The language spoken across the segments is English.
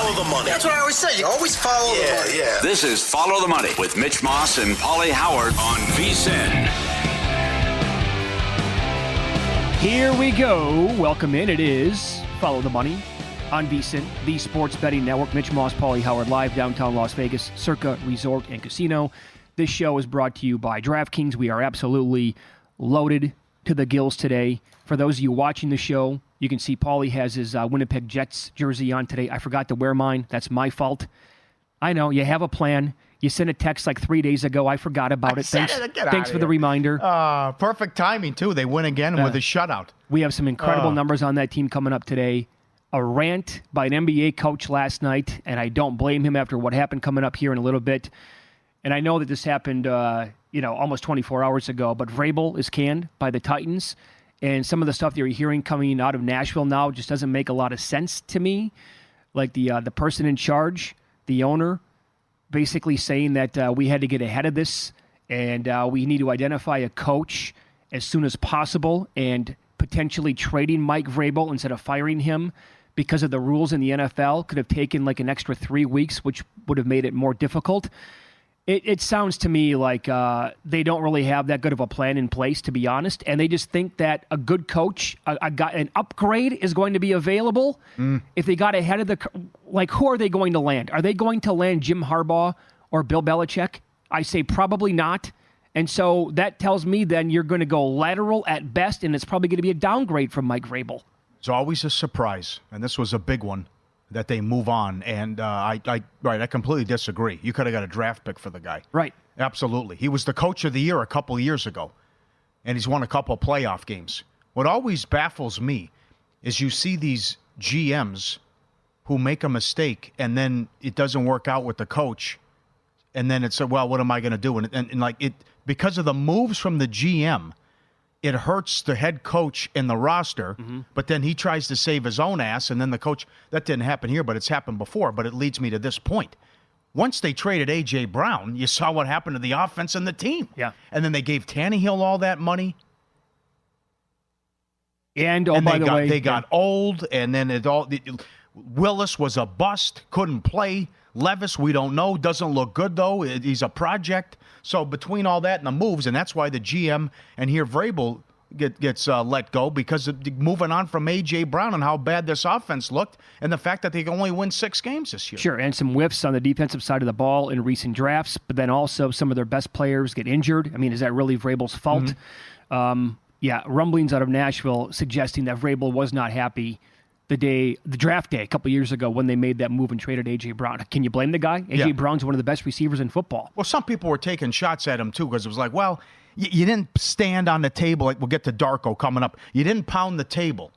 Follow the money. That's what I always say. You always follow the money. Yeah. This is Follow the Money with Mitch Moss and Paulie Howard on VSiN. Here we go. Welcome in. It is Follow the Money on VSiN, the sports betting network. Mitch Moss, Paulie Howard, live downtown Las Vegas, Circa Resort and Casino. This show is brought to you by DraftKings. We are absolutely loaded to the gills today. For those of you watching the show, you can see Paulie has his Winnipeg Jets jersey on today. I forgot to wear mine. That's my fault. I know. You have a plan. You sent a text like 3 days ago. I forgot about it. Thanks for the reminder. Perfect timing, too. They win again with a shutout. We have some incredible numbers on that team coming up today. A rant by an NBA coach last night, and I don't blame him after what happened coming up here in a little bit. And I know that this happened, almost 24 hours ago, but Vrabel is canned by the Titans. And some of the stuff that you're hearing coming out of Nashville now just doesn't make a lot of sense to me. Like the person in charge, the owner, basically saying that we had to get ahead of this and we need to identify a coach as soon as possible and potentially trading Mike Vrabel instead of firing him because of the rules in the NFL could have taken like an extra 3 weeks, which would have made it more difficult. It sounds to me like they don't really have that good of a plan in place, to be honest, and they just think that a good coach, an upgrade is going to be available. If they got ahead of who are they going to land? Are they going to land Jim Harbaugh or Bill Belichick? I say probably not, and so that tells me then you're going to go lateral at best, and it's probably going to be a downgrade from Mike Vrabel. It's always a surprise, and this was a big one, that they move on. And I completely disagree. You could have got a draft pick for the guy. Right. Absolutely. He was the coach of the year a couple of years ago, and he's won a couple of playoff games. What always baffles me is you see these GMs who make a mistake, and then it doesn't work out with the coach, and then it's, well, what am I going to do? And because of the moves from the GM, it hurts the head coach in the roster, but then he tries to save his own ass, and then the coach, that didn't happen here, but it's happened before, but it leads me to this point. Once they traded A.J. Brown, you saw what happened to the offense and the team. Yeah. And then they gave Tannehill all that money. And by the way, they got old, and then Willis was a bust, couldn't play. Levis, we don't know, doesn't look good, though. He's a project. So between all that and the moves, and that's why the GM and here Vrabel gets let go, because of moving on from A.J. Brown and how bad this offense looked and the fact that they can only win 6 games this year. Sure, and some whiffs on the defensive side of the ball in recent drafts, but then also some of their best players get injured. I mean, is that really Vrabel's fault? Rumblings out of Nashville suggesting that Vrabel was not happy the draft day a couple years ago when they made that move and traded A.J. Brown. Can you blame the guy? A.J. Brown's one of the best receivers in football. Well, some people were taking shots at him, too, because it was like, well, you didn't stand on the table. Like, we'll get to Darko coming up. You didn't pound the table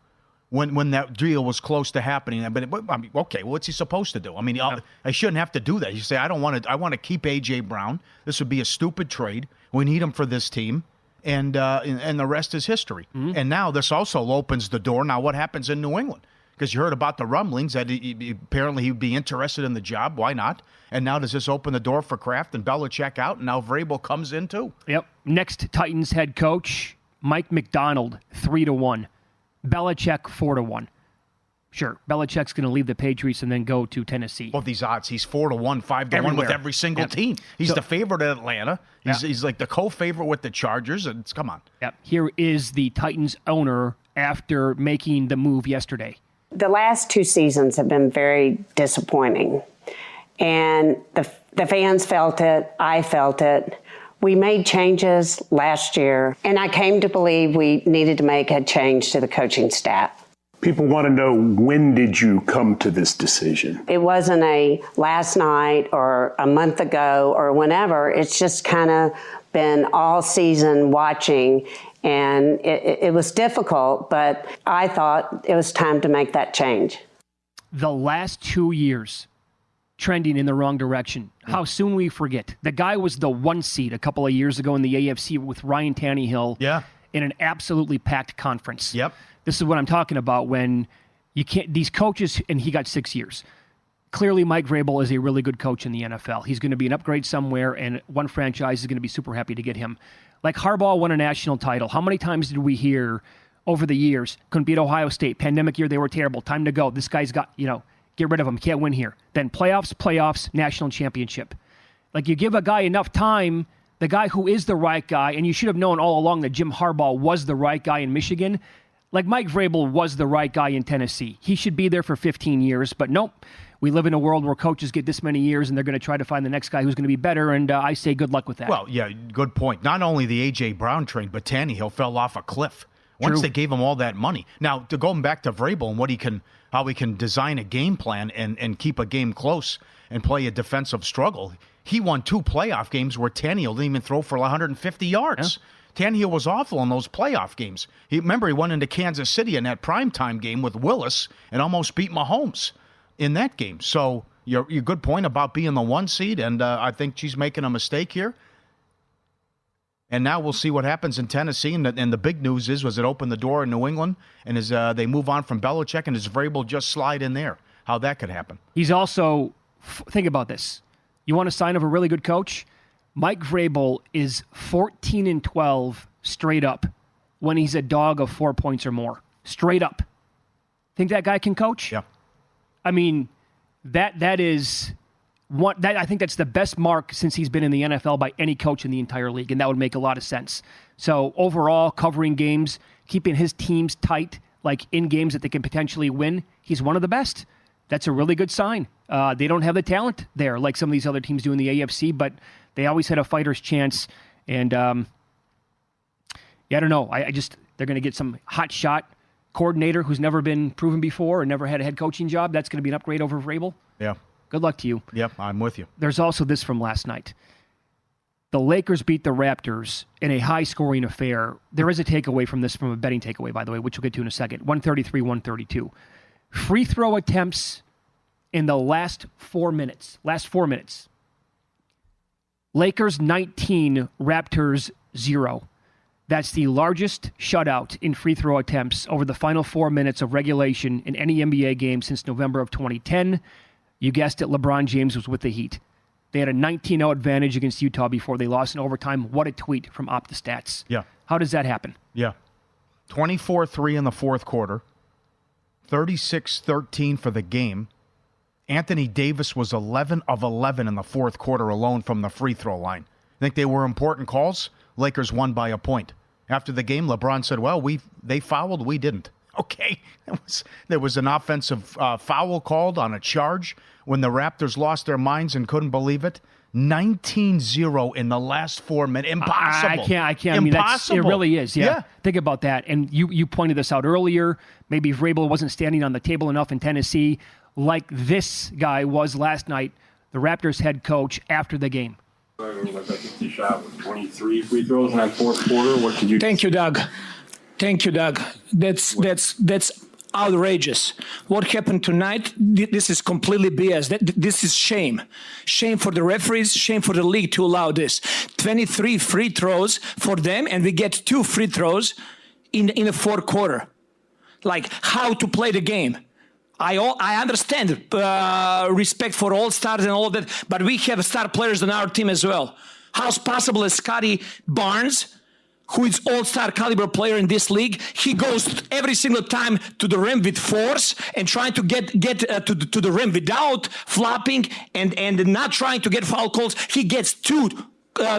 when that deal was close to happening. But okay, well, what's he supposed to do? I mean, I shouldn't have to do that. You say, I want to keep A.J. Brown. This would be a stupid trade. We need him for this team. And the rest is history. And now this also opens the door. Now what happens in New England? Because you heard about the rumblings that apparently he would be interested in the job. Why not? And now does this open the door for Kraft and Belichick out? And now Vrabel comes in too. Yep. Next Titans head coach, Mike McDonald, 3-1. Belichick, 4-1. Sure, Belichick's going to leave the Patriots and then go to Tennessee. Well, these odds, he's 4-1, 5-1 with every single team. He's the favorite at Atlanta. He's like the co-favorite with the Chargers. And come on. Yep. Here is the Titans owner after making the move yesterday. The last 2 seasons have been very disappointing, and the fans felt it. I felt it. We made changes last year, and I came to believe we needed to make a change to the coaching staff. People want to know, when did you come to this decision? It wasn't a last night or a month ago or whenever. It's just kind of been all season watching. And it was difficult, but I thought it was time to make that change. The last 2 years trending in the wrong direction. How soon we forget. The guy was the 1 seed a couple of years ago in the AFC with Ryan Tannehill in an absolutely packed conference. Yep. This is what I'm talking about when you can't, these coaches, and he got 6 years. Clearly, Mike Vrabel is a really good coach in the NFL. He's going to be an upgrade somewhere, and one franchise is going to be super happy to get him. Like Harbaugh won a national title. How many times did we hear over the years, couldn't beat Ohio State, pandemic year, they were terrible, time to go. This guy's got, Get rid of him. Can't win here. Then playoffs, national championship. Like, you give a guy enough time, the guy who is the right guy, and you should have known all along that Jim Harbaugh was the right guy in Michigan. Like, Mike Vrabel was the right guy in Tennessee. He should be there for 15 years, but nope. We live in a world where coaches get this many years, and they're going to try to find the next guy who's going to be better, and I say good luck with that. Well, yeah, good point. Not only the A.J. Brown train, but Tannehill fell off a cliff once True. they gave him all that money. Now, to go back to Vrabel and how he can design a game plan and keep a game close and play a defensive struggle, he won 2 playoff games where Tannehill didn't even throw for 150 yards. Yeah. Tannehill was awful in those playoff games. Remember, he went into Kansas City in that primetime game with Willis and almost beat Mahomes in that game. So your good point about being the 1 seed, and I think she's making a mistake here. And now we'll see what happens in Tennessee. And the big news was it opened the door in New England, and as they move on from Belichick, and does Vrabel just slide in there? How that could happen. He's also, think about this. You want a sign of a really good coach? Mike Vrabel is 14-12 straight up when he's a dog of 4 points or more. Straight up. Think that guy can coach? Yeah. I mean, that is one. That, I think that's the best mark since he's been in the NFL by any coach in the entire league, and that would make a lot of sense. So overall, covering games, keeping his teams tight, like in games that they can potentially win, he's one of the best. That's a really good sign. They don't have the talent there like some of these other teams do in the AFC, but they always had a fighter's chance. And I don't know. They're going to get some hot shot coordinator who's never been proven before or never had a head coaching job. That's going to be an upgrade over Vrabel. Yeah. Good luck to you. Yep, I'm with you. There's also this from last night. The Lakers beat the Raptors in a high-scoring affair. There is a takeaway from this, from a betting takeaway, by the way, which we'll get to in a second. 133-132. Free throw attempts in the last 4 minutes. Lakers 19, Raptors 0. That's the largest shutout in free throw attempts over the final 4 minutes of regulation in any NBA game since November of 2010. You guessed it, LeBron James was with the Heat. They had a 19-0 advantage against Utah before they lost in overtime. What a tweet from OptaStats. Yeah. How does that happen? Yeah. 24-3 in the fourth quarter. 36-13 for the game. Anthony Davis was 11 of 11 in the fourth quarter alone from the free throw line. Think they were important calls? Lakers won by a point. After the game, LeBron said, well, they fouled, we didn't. Okay. There was an offensive foul called on a charge when the Raptors lost their minds and couldn't believe it. 19-0 in the last 4 minutes. Impossible. I can't. Impossible. I mean, it really is. Yeah. Think about that. And you pointed this out earlier. Maybe Vrabel wasn't standing on the table enough in Tennessee like this guy was last night, the Raptors head coach, after the game. I think you shot with 23 free throws in that fourth quarter. What did you? Thank you, Doug. That's outrageous. What happened tonight? This is completely BS. This is shame. Shame for the referees. Shame for the league to allow this. 23 free throws for them, and we get 2 free throws in the fourth quarter. Like, how to play the game. I understand respect for all stars and all that, but we have star players on our team as well. How's possible that Scotty Barnes, who is all-star caliber player in this league, he goes every single time to the rim with force and trying to get to the rim without flopping and not trying to get foul calls. He gets 2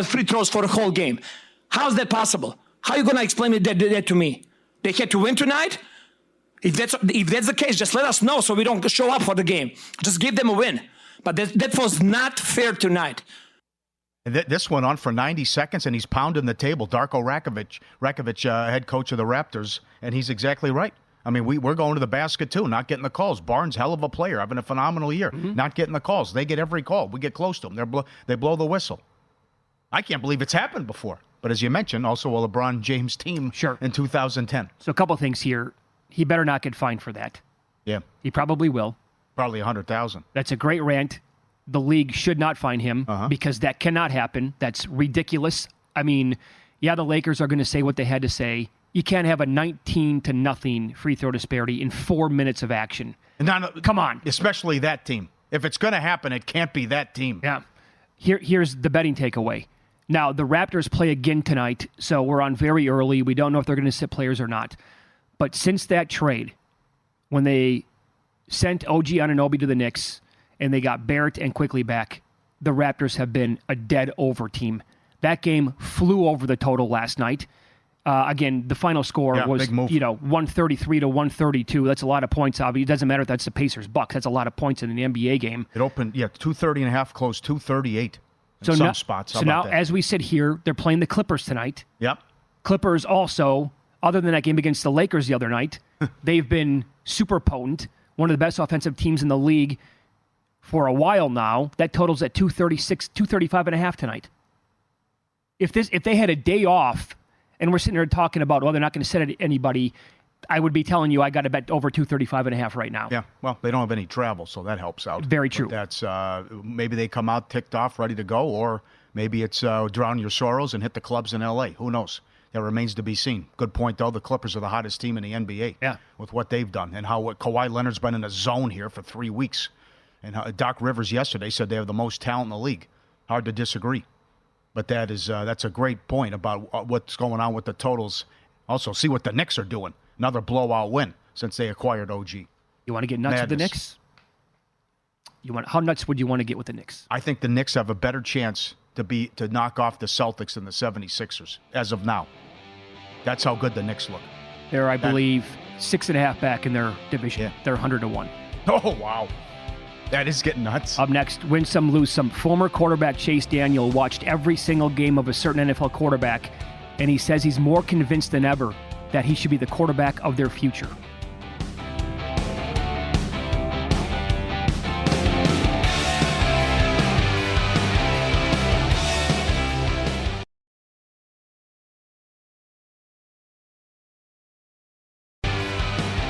free throws for the whole game. How's that possible? How are you going to explain that to me? They had to win tonight? If that's the case, just let us know so we don't show up for the game. Just give them a win. But that was not fair tonight. And this went on for 90 seconds, and he's pounding the table. Darko Rakovic, head coach of the Raptors, and he's exactly right. I mean, we're going to the basket, too, not getting the calls. Barnes, hell of a player, having a phenomenal year. Not getting the calls. They get every call. We get close to them. They blow the whistle. I can't believe it's happened before. But as you mentioned, also a LeBron James team in 2010. So a couple things here. He better not get fined for that. Yeah. He probably will. Probably 100,000. That's a great rant. The league should not fine him because that cannot happen. That's ridiculous. I mean, yeah, the Lakers are going to say what they had to say. You can't have a 19-0 free throw disparity in 4 minutes of action. Come on. Especially that team. If it's going to happen, it can't be that team. Yeah. Here's the betting takeaway. Now, the Raptors play again tonight, so we're on very early. We don't know if they're going to sit players or not. But since that trade, when they sent OG Anunoby to the Knicks, and they got Barrett and Quickly back, the Raptors have been a dead over team. That game flew over the total last night. Again, the final score was 133 to 132. That's a lot of points. Obviously, it doesn't matter if that's the Pacers Bucks. That's a lot of points in an NBA game. It opened 230.5, closed 238 in some spots. So now, as we sit here, they're playing the Clippers tonight. Yep. Clippers also, other than that game against the Lakers the other night, they've been super potent. One of the best offensive teams in the league for a while now. That totals at 236, 235.5 tonight. If they had a day off and we're sitting there talking about, well, they're not going to set anybody, I would be telling you I got to bet over 235.5 right now. Yeah, well, they don't have any travel, so that helps out. Very true. But that's maybe they come out ticked off, ready to go, or maybe it's drown your sorrows and hit the clubs in L.A. Who knows? That remains to be seen. Good point, though. The Clippers are the hottest team in the NBA with what they've done and how Kawhi Leonard's been in a zone here for 3 weeks. And Doc Rivers yesterday said they have the most talent in the league. Hard to disagree. But that's a great point about what's going on with the totals. Also, see what the Knicks are doing. Another blowout win since they acquired OG. You want to get nuts with the Knicks? How nuts would you want to get with the Knicks? I think the Knicks have a better chance to knock off the Celtics than the 76ers as of now. That's how good the Knicks look. They're, I believe, 6.5 back in their division. Yeah. They're 100-1. Oh, wow. That is getting nuts. Up next, win some, lose some. Former quarterback Chase Daniel watched every single game of a certain NFL quarterback, and he says he's more convinced than ever that he should be the quarterback of their future.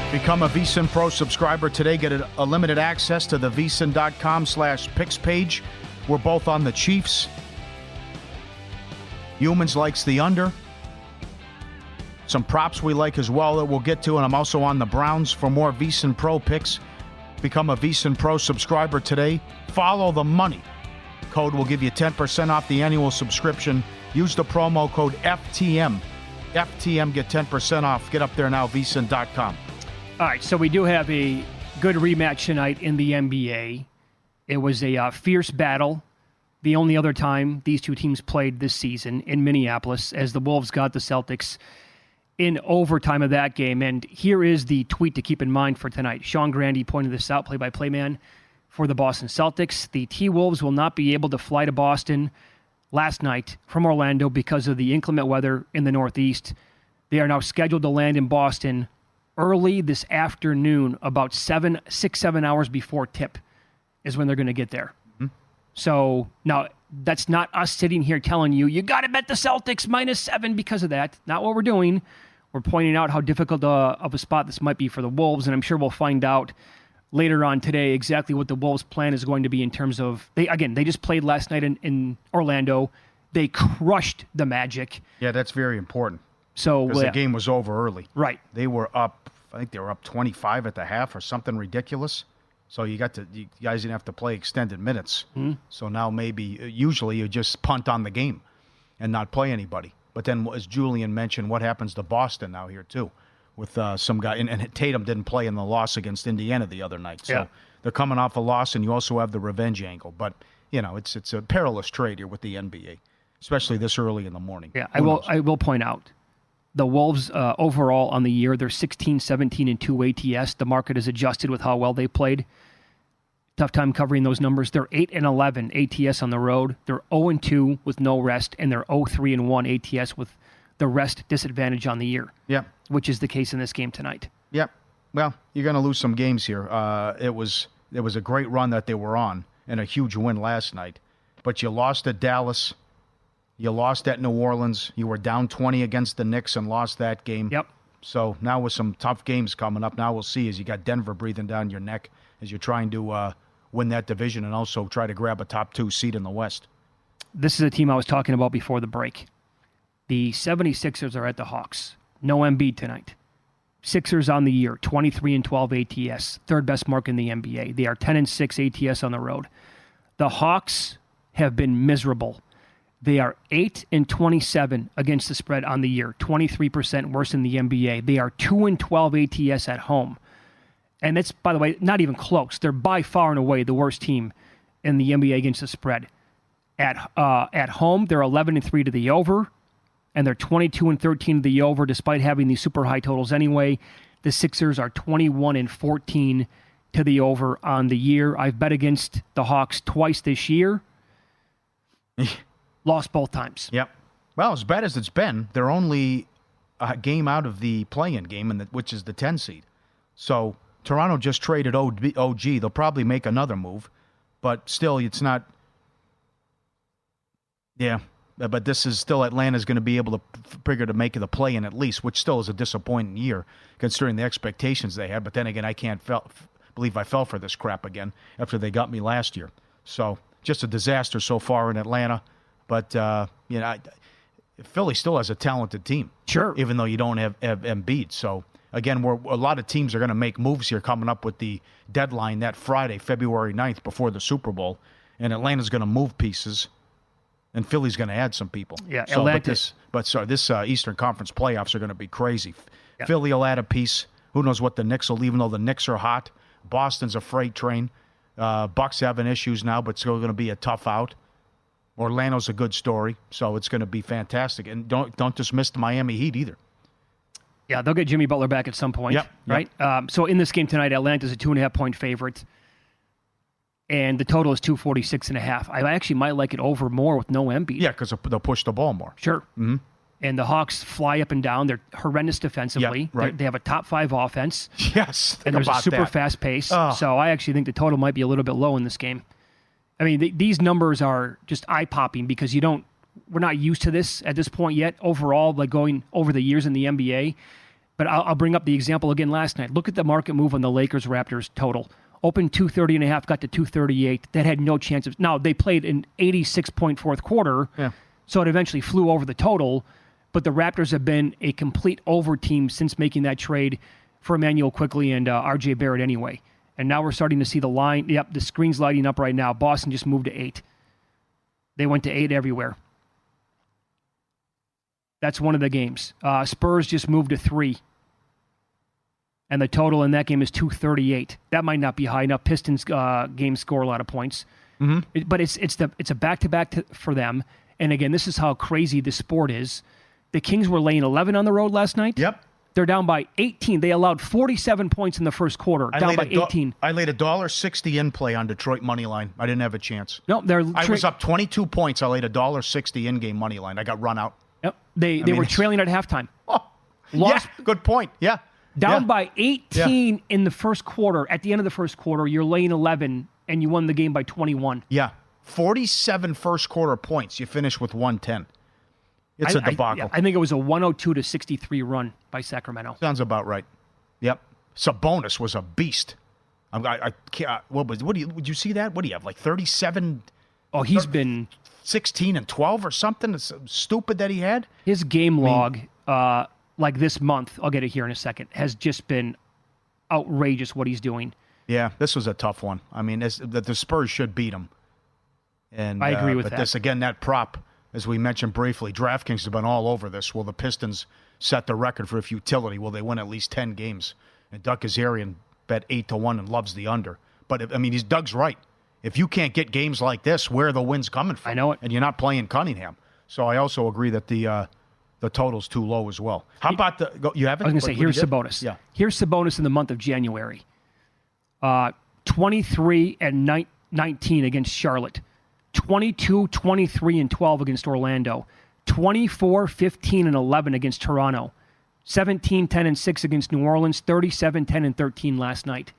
Become a VSiN Pro subscriber today. Get a limited access to the vsin.com/picks page. We're both on the Chiefs. Humans likes the under. Some props we like as well that we'll get to, and I'm also on the Browns for more VSiN Pro picks. Become a VSiN Pro subscriber today. Follow the money. Code will give you 10% off the annual subscription. Use the promo code FTM. FTM, get 10% off. Get up there now, vsin.com. All right, so we do have a good rematch tonight in the NBA. It was a fierce battle. The only other time these two teams played this season in Minneapolis, as the Wolves got the Celtics in overtime of that game. And here is the tweet to keep in mind for tonight. Sean Grandy pointed this out, play-by-play man for the Boston Celtics. The T-Wolves will not be able to fly to Boston last night from Orlando because of the inclement weather in the Northeast. They are now scheduled to land in Boston early this afternoon, about 7 hours before tip is when they're going to get there. Mm-hmm. So now that's not us sitting here telling you got to bet the Celtics -7 because of that. Not what we're doing. We're pointing out how difficult of a spot this might be for the Wolves, and I'm sure we'll find out later on today exactly what the Wolves' plan is going to be in terms of, they just played last night in Orlando. They crushed the Magic. Yeah, that's very important. So because the game was over early. Right. They were up, I think they were up 25 at the half or something ridiculous. So you guys didn't have to play extended minutes. Mm-hmm. So now usually you just punt on the game and not play anybody. But then, as Julian mentioned, what happens to Boston now here too, with some guy, and Tatum didn't play in the loss against Indiana the other night. So they're coming off a loss, and you also have the revenge angle. But it's a perilous trade here with the NBA, especially this early in the morning. Yeah, I will point out. The Wolves, overall on the year, they're 16-17-2 ATS. The market is adjusted with how well they played. Tough time covering those numbers. They're 8-11 ATS on the road. They're 0-2 with no rest, and they're 0-3-1 ATS with the rest disadvantage on the year. Yeah, which is the case in this game tonight. Yeah. Well, you're going to lose some games here. It was a great run that they were on and a huge win last night, but you lost at Dallas. You lost at New Orleans. You were down 20 against the Knicks and lost that game. Yep. So now with some tough games coming up, now we'll see as you got Denver breathing down your neck as you're trying to win that division and also try to grab a top 2 seed in the West. This is a team I was talking about before the break. The 76ers are at the Hawks. No Embiid tonight. Sixers on the year, 23-12 ATS. Third best mark in the NBA. They are 10-6 ATS on the road. The Hawks have been miserable. They are 8-27 against the spread on the year, 23% worse in the NBA. They are 2-12 ATS at home. And it's, by the way, not even close. They're by far and away the worst team in the NBA against the spread. At home, they're 11-3 to the over, and they're 22-13 to the over, despite having these super high totals anyway. The Sixers are 21-14 to the over on the year. I've bet against the Hawks twice this year. Lost both times. Yep. Well, as bad as it's been, they're only a game out of the play-in game, which is the 10 seed. So Toronto just traded OG. They'll probably make another move, but still, it's not. Yeah, but this is still Atlanta's going to be able to figure to make the play-in at least, which still is a disappointing year considering the expectations they had. But then again, I can't believe I fell for this crap again after they got me last year. So just a disaster so far in Atlanta. But Philly still has a talented team. Sure. Even though you don't have Embiid. So, again, a lot of teams are going to make moves here coming up with the deadline that Friday, February 9th, before the Super Bowl. And Atlanta's going to move pieces, and Philly's going to add some people. Yeah, so, Atlanta. This Eastern Conference playoffs are going to be crazy. Yeah. Philly will add a piece. Who knows what the Knicks will, even though the Knicks are hot. Boston's a freight train. Bucks having issues now, but still going to be a tough out. Orlando's a good story, so it's going to be fantastic. And don't dismiss the Miami Heat either. Yeah, they'll get Jimmy Butler back at some point, Yep. right? So in this game tonight, Atlanta's a 2.5-point favorite, and the total is 246.5. I actually might like it over more with no Embiid. Yeah, because they'll push the ball more. Sure. Mm-hmm. And the Hawks fly up and down. They're horrendous defensively. Yeah, right. They have a top 5 offense. Yes, and there's a super fast pace. So I actually think the total might be a little bit low in this game. I mean, these numbers are just eye-popping because we're not used to this at this point yet overall, like going over the years in the NBA. But I'll bring up the example again last night. Look at the market move on the Lakers-Raptors total. Opened 230.5, got to 238. That had no chance of. Now, they played an 86-point fourth quarter, so it eventually flew over the total. But the Raptors have been a complete over team since making that trade for Emmanuel Quickley and R.J. Barrett anyway. And now we're starting to see the line. Yep, the screen's lighting up right now. Boston just moved to 8. They went to 8 everywhere. That's one of the games. Spurs just moved to 3. And the total in that game is 238. That might not be high enough. Pistons games score a lot of points. Mm-hmm. But it's a back-to-back for them. And again, this is how crazy this sport is. The Kings were laying 11 on the road last night. Yep. They're down by 18. They allowed 47 points in the first quarter, down by 18. I laid $1.60 in play on Detroit money line. I didn't have a chance. No, I was up 22 points. I laid $1.60 in-game money line. I got run out. Yep. They were trailing at halftime. Yeah, good point. Yeah. Down by 18 in the first quarter. At the end of the first quarter, you're laying 11, and you won the game by 21. Yeah. 47 first quarter points. You finish with 110. It's a debacle. I think it was a 102-63 run by Sacramento. Sounds about right. Yep. Sabonis was a beast. I can't. Would you see that? What do you have? Like 37? Oh, he's been 16 and 12 or something. It's stupid that he had. His game log, like this month, I'll get it here in a second, has just been outrageous what he's doing. Yeah, this was a tough one. I mean, the Spurs should beat him. And I agree with that. But this again, that prop. As we mentioned briefly, DraftKings have been all over this. Will the Pistons set the record for futility? Will they win at least 10 games? And Doug Kazarian bet 8-1 and loves the under. But, Doug's right. If you can't get games like this, where are the wins coming from? I know it. And you're not playing Cunningham. So I also agree that the total's too low as well. How about you haven't? I was going to say, here's Sabonis. Yeah. Here's Sabonis in the month of January. 23 and 19 against Charlotte. 22, 23, and 12 against Orlando. 24, 15, and 11 against Toronto. 17, 10, and 6 against New Orleans. 37, 10, and 13 last night.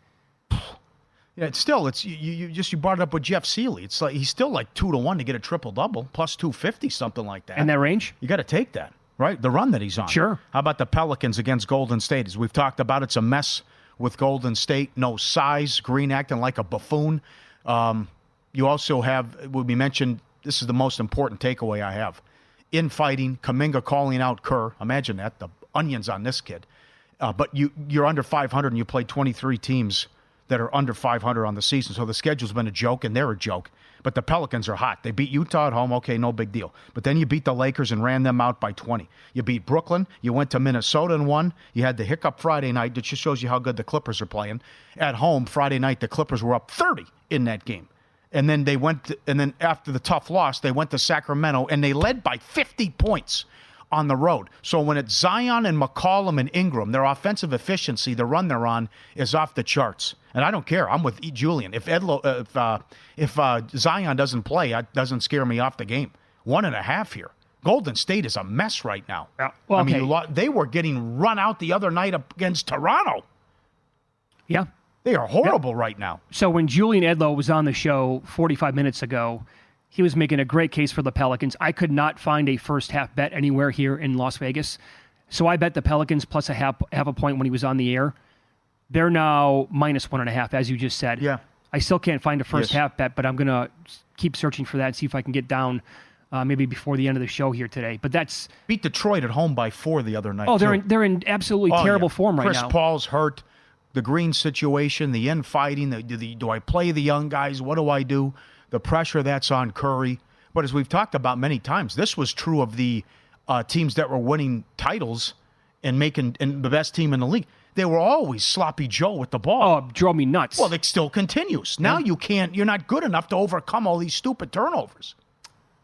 Yeah, it's you brought it up with Jeff Seeley. It's like he's still like 2-1 to get a triple-double, plus 250, something like that. In that range? You got to take that, right? The run that he's on. Sure. How about the Pelicans against Golden State? As we've talked about, it's a mess with Golden State. No size. Green acting like a buffoon. You also have, we mentioned, this is the most important takeaway I have. Infighting, Kuminga calling out Kerr. Imagine that, the onions on this kid. But you're under 500 and you played 23 teams that are under 500 on the season. So the schedule's been a joke, and they're a joke. But the Pelicans are hot. They beat Utah at home. Okay, no big deal. But then you beat the Lakers and ran them out by 20. You beat Brooklyn. You went to Minnesota and won. You had the hiccup Friday night. That just shows you how good the Clippers are playing. At home, Friday night, the Clippers were up 30 in that game. And then then after the tough loss, they went to Sacramento, and they led by 50 points on the road. So when it's Zion and McCollum and Ingram, their offensive efficiency, the run they're on, is off the charts. And I don't care. I'm with Julian. If Zion doesn't play, it doesn't scare me off the game. 1.5 here. Golden State is a mess right now. Yeah. Well, okay. I mean, they were getting run out the other night against Toronto. Yeah. They are horrible right now. So when Julian Edlow was on the show 45 minutes ago, he was making a great case for the Pelicans. I could not find a first half bet anywhere here in Las Vegas. So I bet the Pelicans plus a half a point when he was on the air. They're now minus 1.5, as you just said. Yeah. I still can't find a first half bet, but I'm going to keep searching for that and see if I can get down maybe before the end of the show here today. But that's beat Detroit at home by 4 the other night. Oh, they're in absolutely terrible form right now. Chris Paul's hurt. The Green situation, the infighting, do I play the young guys? What do I do? The pressure that's on Curry. But as we've talked about many times, this was true of the teams that were winning titles and the best team in the league. They were always sloppy Joe with the ball. Oh, it drove me nuts. Well, it still continues. Now you're not good enough to overcome all these stupid turnovers.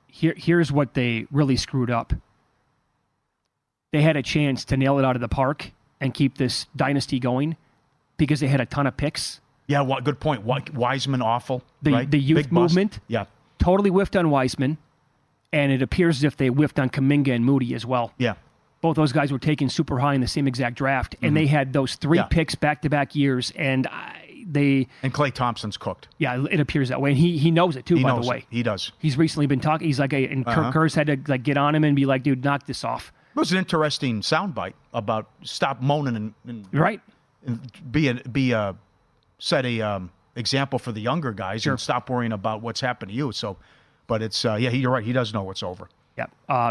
Here's what they really screwed up. They had a chance to nail it out of the park and keep this dynasty going because they had a ton of picks. Yeah, good point. Wiseman, awful. Right? The youth Big movement, bust. Yeah, totally whiffed on Wiseman, and it appears as if they whiffed on Kuminga and Moody as well. Yeah. Both those guys were taken super high in the same exact draft, and they had those 3 picks back-to-back years, and And Klay Thompson's cooked. Yeah, it appears that way, and he knows it too. By the way, he does. He's recently been talking. He's like, and Kerr's had to get on him and be like, "Dude, knock this off." It was an interesting soundbite about stop moaning and right, and set a example for the younger guys and stop worrying about what's happened to you. So, but it's you're right. He does know what's over. Yeah.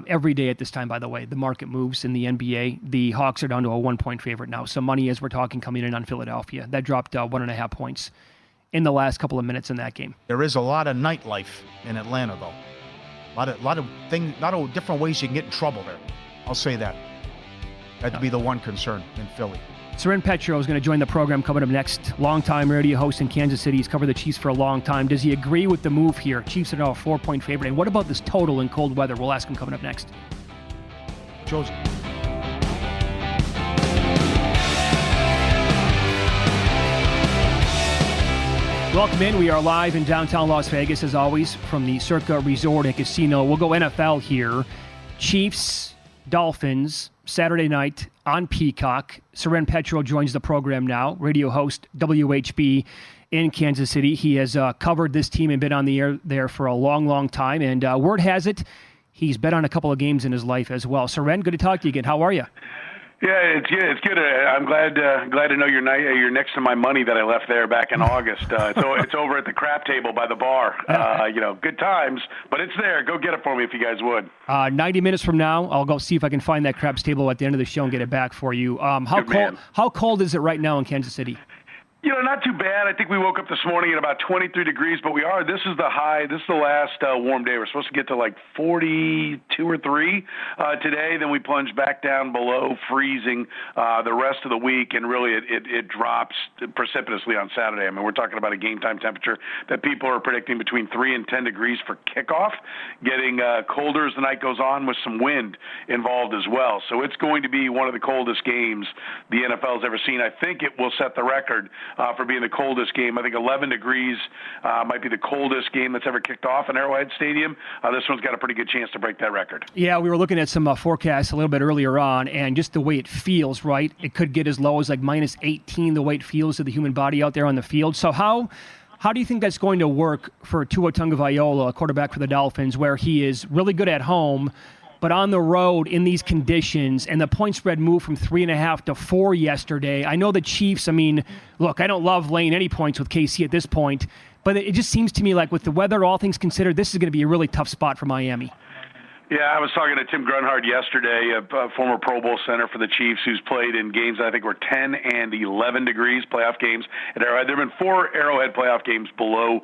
Every day at this time, by the way, the market moves in the NBA. The Hawks are down to a 1-point favorite now. Some money, as we're talking, coming in on Philadelphia. That dropped 1.5 points in the last couple of minutes in that game. There is a lot of nightlife in Atlanta, though. A lot of different ways you can get in trouble there. I'll say that. That'd be the one concern in Philly. Soren Petro is going to join the program coming up next. Longtime radio host in Kansas City. He's covered the Chiefs for a long time. Does he agree with the move here? Chiefs are now a 4-point favorite. And what about this total in cold weather? We'll ask him coming up next. Josie. Welcome in. We are live in downtown Las Vegas, as always, from the Circa Resort and Casino. We'll go NFL here. Chiefs, Dolphins, Saturday night on Peacock. Soren Petro joins the program now, radio host, WHB in Kansas City. He has covered this team and been on the air there for a long, long time. And word has it, he's bet on a couple of games in his life as well. Soren, good to talk to you again. How are you? Yeah, it's good. It's good. I'm glad to know you're next to my money that I left there back in August. So it's over at the crap table by the bar. Good times, but it's there. Go get it for me if you guys would. 90 minutes from now, I'll go see if I can find that craps table at the end of the show and get it back for you. How cold is it right now in Kansas City? Not too bad. I think we woke up this morning at about 23 degrees, but this is the high. This is the last warm day. We're supposed to get to like 42 or 3 today. Then we plunge back down below freezing the rest of the week, and really it drops precipitously on Saturday. I mean, we're talking about a game time temperature that people are predicting between 3 and 10 degrees for kickoff, getting colder as the night goes on with some wind involved as well. So it's going to be one of the coldest games the NFL's ever seen. I think it will set the record for being the coldest game. I think 11 degrees might be the coldest game that's ever kicked off in Arrowhead Stadium. This one's got a pretty good chance to break that record. Yeah, we were looking at some forecasts a little bit earlier on, and just the way it feels, right? It could get as low as like minus 18, the way it feels to the human body out there on the field. So how do you think that's going to work for Tua Tagovailoa, a quarterback for the Dolphins, where he is really good at home, but on the road in these conditions, and the point spread moved from 3.5 to 4 yesterday. I know the Chiefs, look, I don't love laying any points with KC at this point, but it just seems to me like with the weather, all things considered, this is going to be a really tough spot for Miami. Yeah, I was talking to Tim Grunhard yesterday, a former Pro Bowl center for the Chiefs, who's played in games I think were 10 and 11 degrees, playoff games at Arrowhead. There have been 4 Arrowhead playoff games below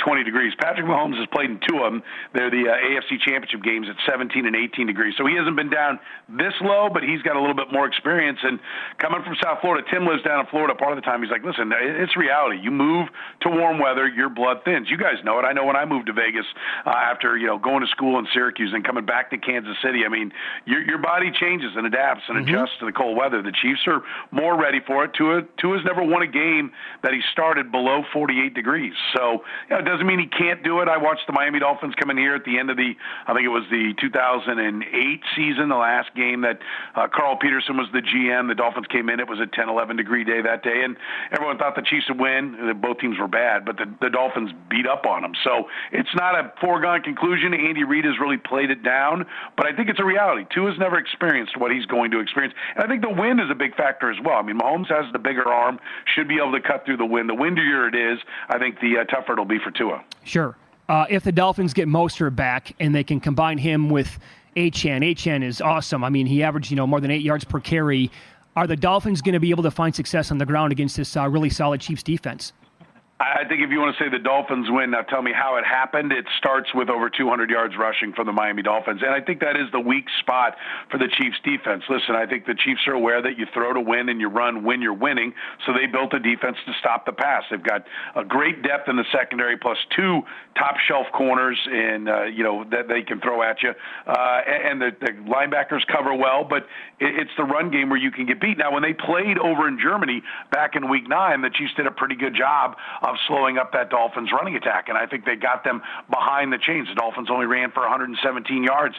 20 degrees. Patrick Mahomes has played in 2 of them. They're the AFC Championship games at 17 and 18 degrees. So he hasn't been down this low, but he's got a little bit more experience. And coming from South Florida, Tim lives down in Florida part of the time. He's like, listen, it's reality. You move to warm weather, your blood thins. You guys know it. I know when I moved to Vegas after going to school in Syracuse and coming back to Kansas City, I mean, your body changes and adapts and adjusts to the cold weather. The Chiefs are more ready for it. Tua's never won a game that he started below 48 degrees. So it doesn't mean he can't do it. I watched the Miami Dolphins come in here at the end of I think it was the 2008 season, the last game that Carl Peterson was the GM. The Dolphins came in. It was a 10, 11 degree day that day, and everyone thought the Chiefs would win. Both teams were bad, but the Dolphins beat up on them. So it's not a foregone conclusion. Andy Reid has really played it down. But I think it's a reality. Tua's never experienced what he's going to experience. And I think the wind is a big factor as well. I mean, Mahomes has the bigger arm, should be able to cut through the wind. The windier it is, I think the tougher it'll be for Tua. Sure. If the Dolphins get Mostert back and they can combine him with Achane is awesome. I mean, he averaged more than 8 yards per carry. Are the Dolphins going to be able to find success on the ground against this really solid Chiefs defense? I think if you want to say the Dolphins win, now tell me how it happened. It starts with over 200 yards rushing from the Miami Dolphins, and I think that is the weak spot for the Chiefs defense. Listen, I think the Chiefs are aware that you throw to win and you run when you're winning, so they built a defense to stop the pass. They've got a great depth in the secondary, plus 2 top-shelf corners that they can throw at you, and the linebackers cover well, but it's the run game where you can get beat. Now, when they played over in Germany back in Week 9, the Chiefs did a pretty good job of slowing up that Dolphins running attack, and I think they got them behind the chains. The Dolphins only ran for 117 yards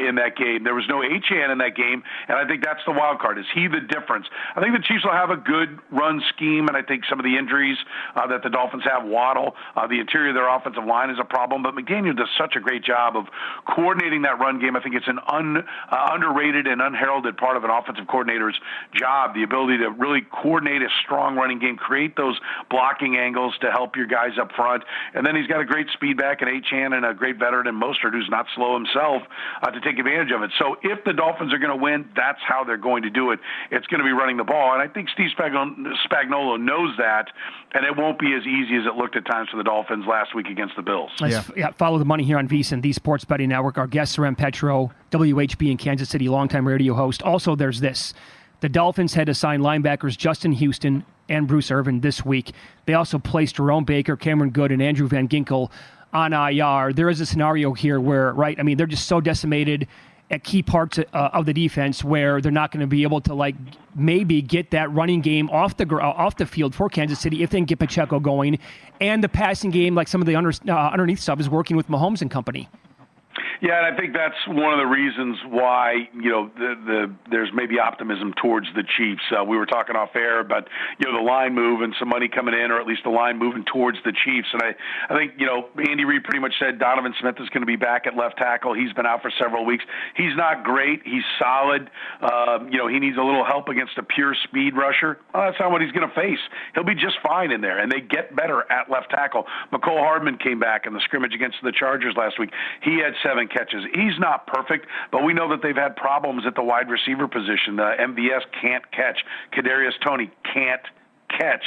in that game. There was no Achane in that game, and I think that's the wild card. Is he the difference? I think the Chiefs will have a good run scheme, and I think some of the injuries that the Dolphins have, Waddle, the interior of their offensive line is a problem, but McDaniel does such a great job of coordinating that run game. I think it's an underrated and unheralded part of an offensive coordinator's job, the ability to really coordinate a strong running game, create those blocking angles to help your guys up front. And then he's got a great speed back in Achane and a great veteran in Mostert, who's not slow himself, to take advantage of it. So if the Dolphins are going to win, that's how they're going to do it. It's going to be running the ball. And I think Steve Spagnuolo knows that, and it won't be as easy as it looked at times for the Dolphins last week against the Bills. Follow the money here on VSiN, the Sports Betting Network. Our guest, Soren Petro, WHB in Kansas City, longtime radio host. Also, there's this. The Dolphins had to sign linebackers Justin Houston and Bruce Irvin this week. They also placed Jerome Baker, Cameron Good, and Andrew Van Ginkel on IR. There is a scenario here where, they're just so decimated at key parts of the defense where they're not going to be able to, maybe get that running game off the field for Kansas City if they can get Pacheco going. And the passing game, some of the underneath stuff, is working with Mahomes and company. Yeah, and I think that's one of the reasons why there's maybe optimism towards the Chiefs. We were talking off air about the line move and some money coming in, or at least the line moving towards the Chiefs. And I think Andy Reid pretty much said Donovan Smith is going to be back at left tackle. He's been out for several weeks. He's not great. He's solid. He needs a little help against a pure speed rusher. Well, that's not what he's going to face. He'll be just fine in there, and they get better at left tackle. Mecole Hardman came back in the scrimmage against the Chargers last week. He had 7 catches. He's not perfect, but we know that they've had problems at the wide receiver position. MVS can't catch. Kadarius Toney can't catch.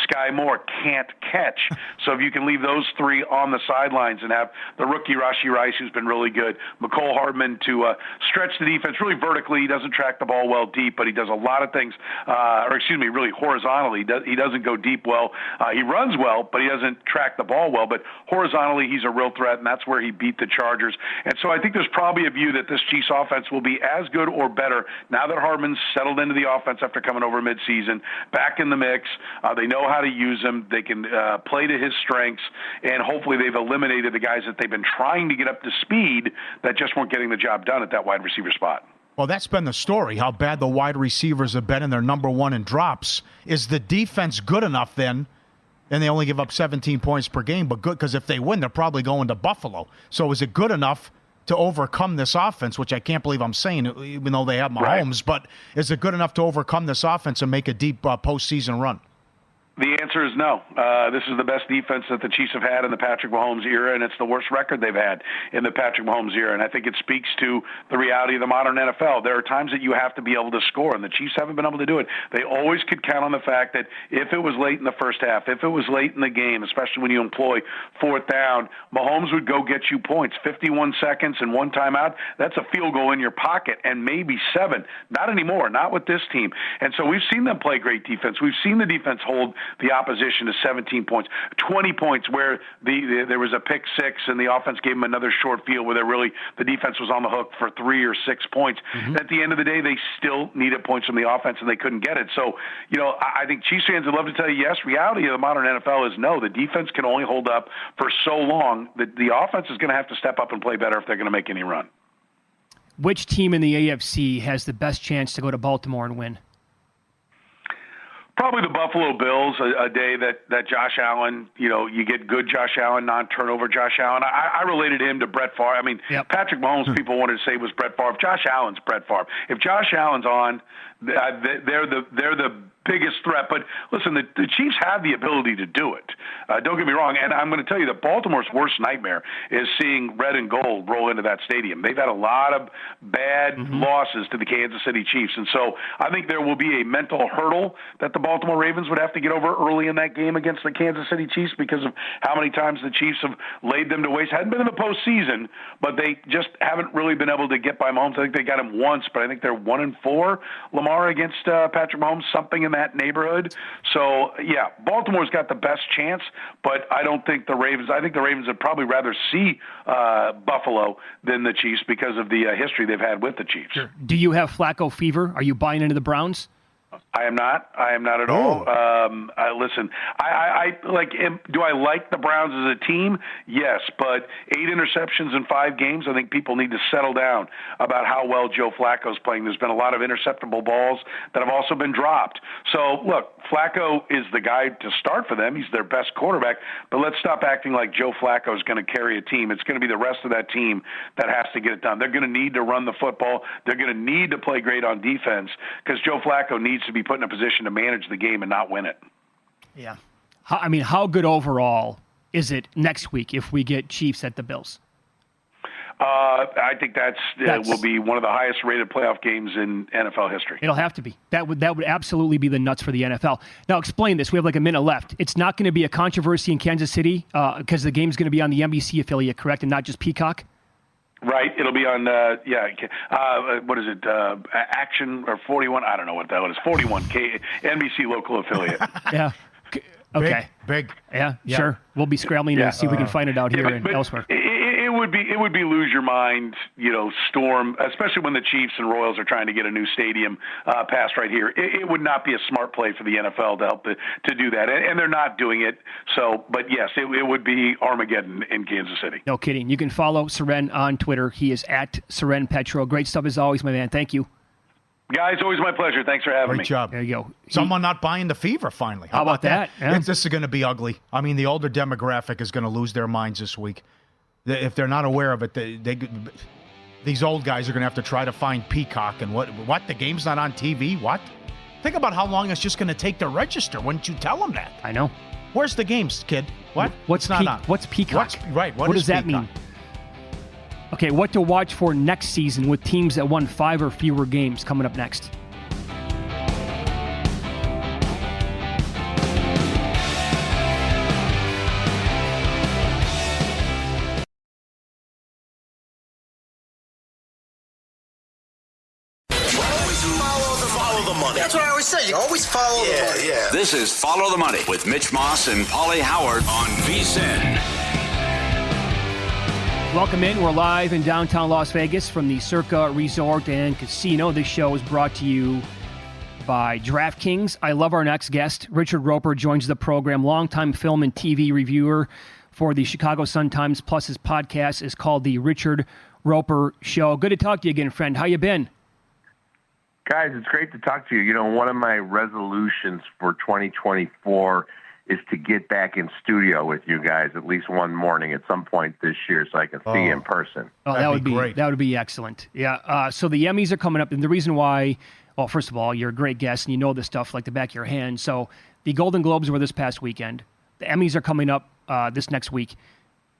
Sky Moore can't catch. So if you can leave those 3 on the sidelines and have the rookie Rashee Rice, who's been really good, Mecole Hardman to stretch the defense really vertically. He doesn't track the ball well deep, but he does a lot of things, really horizontally. He doesn't go deep well. He runs well, but he doesn't track the ball well. But horizontally, he's a real threat, and that's where he beat the Chargers. And so I think there's probably a view that this Chiefs offense will be as good or better now that Hardman's settled into the offense after coming over midseason, back in the mix. They know how to use him. They can play to his strengths, and hopefully they've eliminated the guys that they've been trying to get up to speed that just weren't getting the job done at that wide receiver spot. Well, that's been the story, how bad the wide receivers have been, and they're number 1 in drops. Is the defense good enough then? And they only give up 17 points per game, but good, because if they win, they're probably going to Buffalo. So is it good enough to overcome this offense, which I can't believe I'm saying, even though they have Mahomes, but is it good enough to overcome this offense and make a deep postseason run? The answer is no. This is the best defense that the Chiefs have had in the Patrick Mahomes era, and it's the worst record they've had in the Patrick Mahomes era. And I think it speaks to the reality of the modern NFL. There are times that you have to be able to score, and the Chiefs haven't been able to do it. They always could count on the fact that if it was late in the first half, if it was late in the game, especially when you employ fourth down, Mahomes would go get you points. 51 seconds and one timeout, that's a field goal in your pocket, and maybe 7. Not anymore, not with this team. And so we've seen them play great defense. We've seen the defense hold the opposition to 17 points, 20 points where there was a pick 6 and the offense gave them another short field where the defense was on the hook for 3 or 6 points. At the end of the day, they still needed points from the offense and they couldn't get it. So, I think Chiefs fans would love to tell you yes. Reality of the modern NFL is no. The defense can only hold up for so long that the offense is going to have to step up and play better if they're going to make any run. Which team in the AFC has the best chance to go to Baltimore and win? Probably the Buffalo Bills, a day that Josh Allen, you get good Josh Allen, non-turnover Josh Allen. I related him to Brett Favre. I mean, Patrick Mahomes, people wanted to say was Brett Favre. Josh Allen's Brett Favre. If Josh Allen's on, they're the biggest threat. But listen, the Chiefs have the ability to do it. Don't get me wrong. And I'm going to tell you that Baltimore's worst nightmare is seeing red and gold roll into that stadium. They've had a lot of bad losses to the Kansas City Chiefs. And so I think there will be a mental hurdle that the Baltimore Ravens would have to get over early in that game against the Kansas City Chiefs because of how many times the Chiefs have laid them to waste. Hadn't been in the postseason, but they just haven't really been able to get by Mahomes. I think they got him once, but I think they're 1-4, Lamar, against Patrick Mahomes, something in that neighborhood. So, yeah, Baltimore's got the best chance, but I think the Ravens would probably rather see Buffalo than the Chiefs because of the history they've had with the Chiefs. Sure. Do you have Flacco fever? Are you buying into the Browns? I am not at all. Listen, do I like the Browns as a team? Yes, but 8 interceptions in 5 games. I think people need to settle down about how well Joe Flacco's playing. There's been a lot of interceptable balls that have also been dropped. So, look, Flacco is the guy to start for them. He's their best quarterback. But let's stop acting like Joe Flacco is going to carry a team. It's going to be the rest of that team that has to get it done. They're going to need to run the football. They're going to need to play great on defense because Joe Flacco needs to be put in a position to manage the game and not win it. Yeah. How good overall is it next week if we get Chiefs at the Bills? I think that will be one of the highest rated playoff games in NFL history. It'll have to be. That would absolutely be the nuts for the NFL. Now explain this. We have like a minute left. It's not going to be a controversy in Kansas City because the game's going to be on the NBC affiliate, correct, and not just Peacock? Right. It'll be on, what is it, Action or 41? I don't know what that is. 41, NBC local affiliate. Yeah. Okay. Big. Yeah, sure. We'll be scrambling to see if we can find it out here and elsewhere. It would be lose your mind, storm, especially when the Chiefs and Royals are trying to get a new stadium passed right here. It would not be a smart play for the NFL to help to do that, and they're not doing it. So, but yes, it would be Armageddon in Kansas City. No kidding. You can follow Seren on Twitter. He is at Seren Petro. Great stuff as always, my man. Thank you. Guys, always my pleasure. Thanks for having me. Great job. There you go. Someone not buying the fever finally. How about that? Yeah. This is going to be ugly. I mean, the older demographic is going to lose their minds this week. If they're not aware of it, these old guys are going to have to try to find Peacock. And what? The game's not on TV? What? Think about how long it's just going to take to register. Wouldn't you tell them that? I know. Where's the games, kid? What? What's not on? What's Peacock? What does that mean? Okay, what to watch for next season with teams that won 5 or fewer games coming up next. Follow the money. That's what I always say. You always follow the money. Yeah. This is Follow the Money with Mitch Moss and Paulie Howard on VSiN. Welcome in. We're live in downtown Las Vegas from the Circa Resort and Casino. This show is brought to you by DraftKings. I love our next guest. Richard Roper joins the program, longtime film and TV reviewer for the Chicago Sun-Times, plus his podcast is called The Richard Roper Show. Good to talk to you again, friend. How you been? Guys, it's great to talk to you. You know, one of my resolutions for 2024 is to get back in studio with you guys at least one morning at some point this year so I can see you in person. Oh, that would be great. That would be excellent. Yeah. So the Emmys are coming up, and the reason why, well, first of all, you're a great guest, and you know this stuff like the back of your hand. So The Golden Globes were this past weekend. The Emmys are coming up this next week.